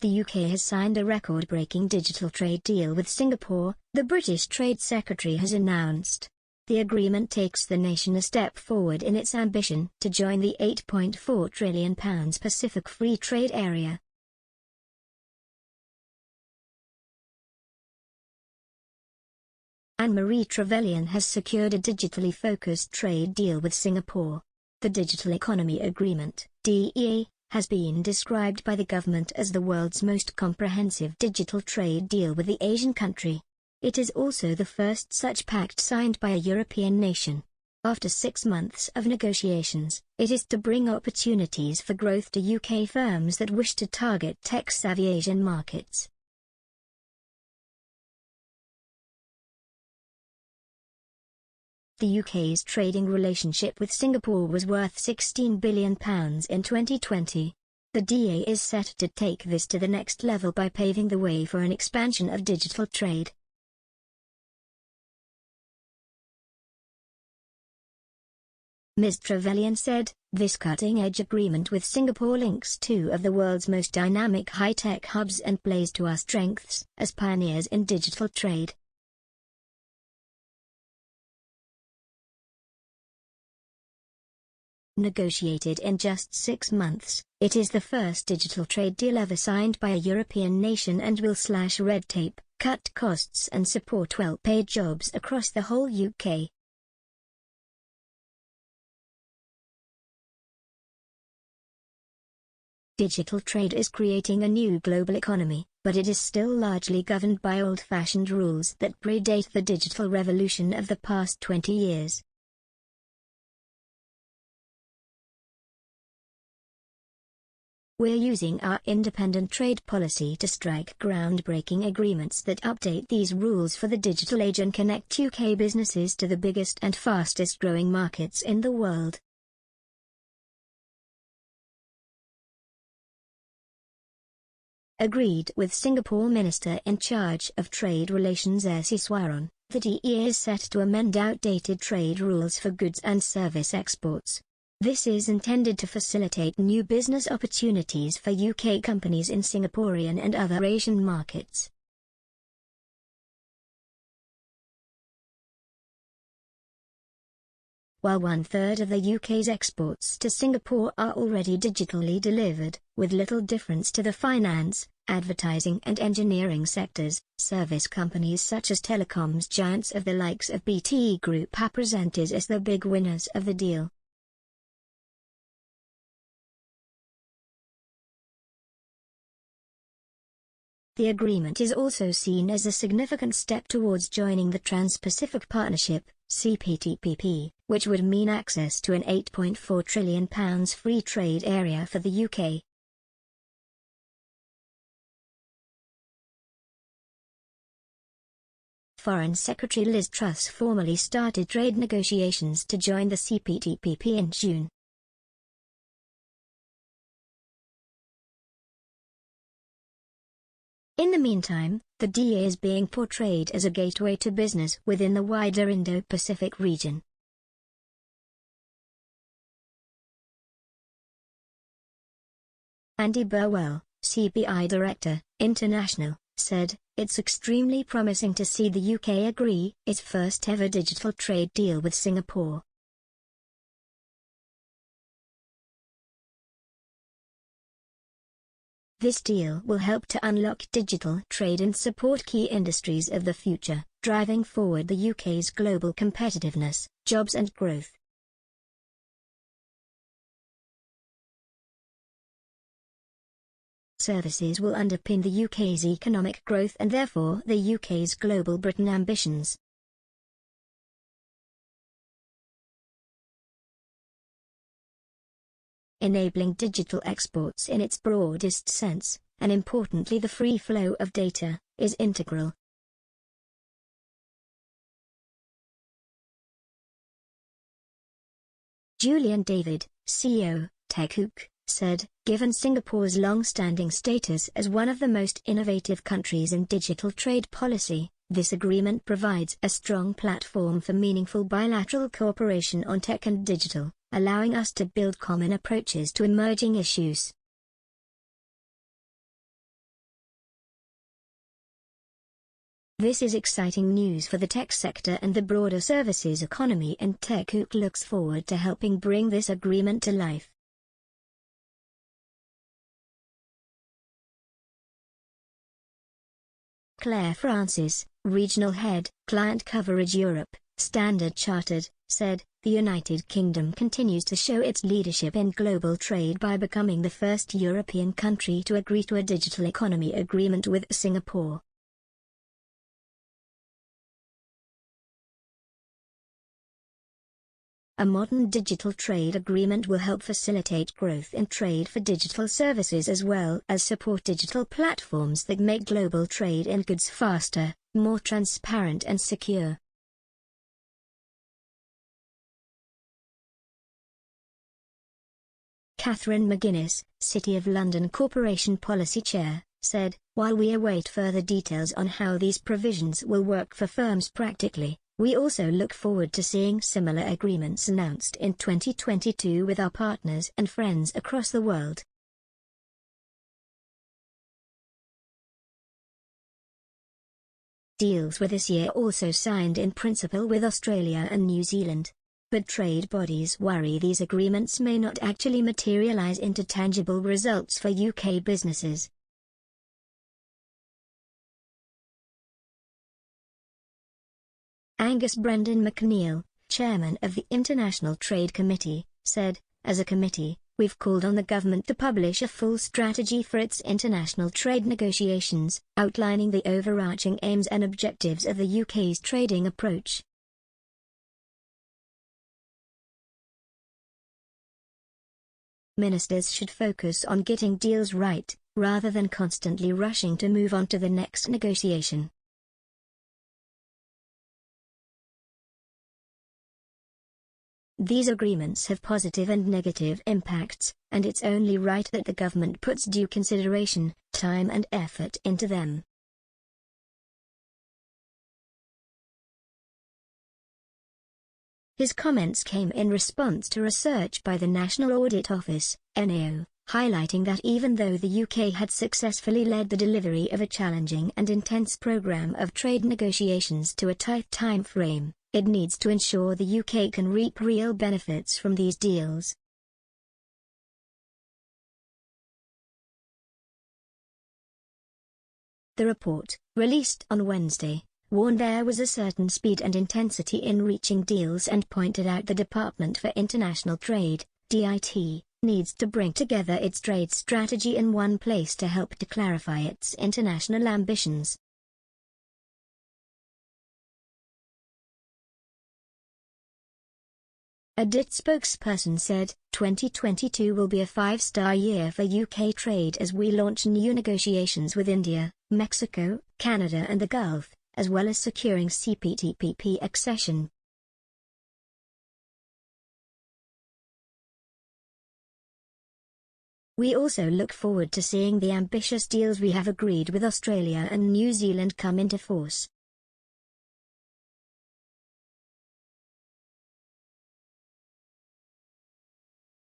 The UK has signed a record-breaking digital trade deal with Singapore, the British Trade Secretary has announced. The agreement takes the nation a step forward in its ambition to join the £8.4 trillion Pacific Free Trade Area. Anne-Marie Trevelyan has secured a digitally focused trade deal with Singapore. The Digital Economy Agreement (DEA) has been described by the government as the world's most comprehensive digital trade deal with the Asian country. It is also the first such pact signed by a European nation. After 6 months of negotiations, it is to bring opportunities for growth to UK firms that wish to target tech-savvy Asian markets. The UK's trading relationship with Singapore was worth £16 billion in 2020. The DA is set to take this to the next level by paving the way for an expansion of digital trade. Ms. Trevelyan said, "This cutting-edge agreement with Singapore links two of the world's most dynamic high-tech hubs and plays to our strengths as pioneers in digital trade." Negotiated in just 6 months, it is the first digital trade deal ever signed by a European nation and will slash red tape, cut costs and support well-paid jobs across the whole UK. Digital trade is creating a new global economy, but it is still largely governed by old-fashioned rules that predate the digital revolution of the past 20 years. We're using our independent trade policy to strike groundbreaking agreements that update these rules for the digital age and connect UK businesses to the biggest and fastest-growing markets in the world. Agreed with Singapore Minister in charge of Trade Relations S. Iswaran, the DEA is set to amend outdated trade rules for goods and service exports. This is intended to facilitate new business opportunities for UK companies in Singaporean and other Asian markets. While 1/3 of the UK's exports to Singapore are already digitally delivered, with little difference to the finance, advertising and engineering sectors, service companies such as telecoms giants of the likes of BT Group are presented as the big winners of the deal. The agreement is also seen as a significant step towards joining the Trans-Pacific Partnership, CPTPP, which would mean access to an £8.4 trillion free trade area for the UK. Foreign Secretary Liz Truss formally started trade negotiations to join the CPTPP in June. In the meantime, the DA is being portrayed as a gateway to business within the wider Indo-Pacific region. Andy Burwell, CBI Director, International, said, "It's extremely promising to see the UK agree its first-ever digital trade deal with Singapore." This deal will help to unlock digital trade and support key industries of the future, driving forward the UK's global competitiveness, jobs and growth. Services will underpin the UK's economic growth and therefore the UK's global Britain ambitions. Enabling digital exports in its broadest sense, and importantly the free flow of data, is integral. Julian David, CEO, TechHook, said, "Given Singapore's long-standing status as one of the most innovative countries in digital trade policy, this agreement provides a strong platform for meaningful bilateral cooperation on tech and digital, allowing us to build common approaches to emerging issues." This is exciting news for the tech sector and the broader services economy, and TechHook looks forward to helping bring this agreement to life. Claire Francis, Regional Head, Client Coverage Europe, Standard Chartered, said, "The United Kingdom continues to show its leadership in global trade by becoming the first European country to agree to a digital economy agreement with Singapore." A modern digital trade agreement will help facilitate growth in trade for digital services as well as support digital platforms that make global trade in goods faster, more transparent and secure. Catherine McGuinness, City of London Corporation Policy Chair, said, "While we await further details on how these provisions will work for firms practically, we also look forward to seeing similar agreements announced in 2022 with our partners and friends across the world." Deals were this year also signed in principle with Australia and New Zealand. But trade bodies worry these agreements may not actually materialize into tangible results for UK businesses. Angus Brendan McNeil, chairman of the International Trade Committee, said, "As a committee, we've called on the government to publish a full strategy for its international trade negotiations, outlining the overarching aims and objectives of the UK's trading approach." Ministers should focus on getting deals right, rather than constantly rushing to move on to the next negotiation. These agreements have positive and negative impacts, and it's only right that the government puts due consideration, time and effort into them. His comments came in response to research by the National Audit Office, NAO, highlighting that even though the UK had successfully led the delivery of a challenging and intense program of trade negotiations to a tight time frame, it needs to ensure the UK can reap real benefits from these deals. The report, released on Wednesday, warned there was a certain speed and intensity in reaching deals and pointed out the Department for International Trade, DIT, needs to bring together its trade strategy in one place to help to clarify its international ambitions. A DIT spokesperson said, 2022 will be a five-star year for UK trade as we launch new negotiations with India, Mexico, Canada and the Gulf, as well as securing CPTPP accession. We also look forward to seeing the ambitious deals we have agreed with Australia and New Zealand come into force.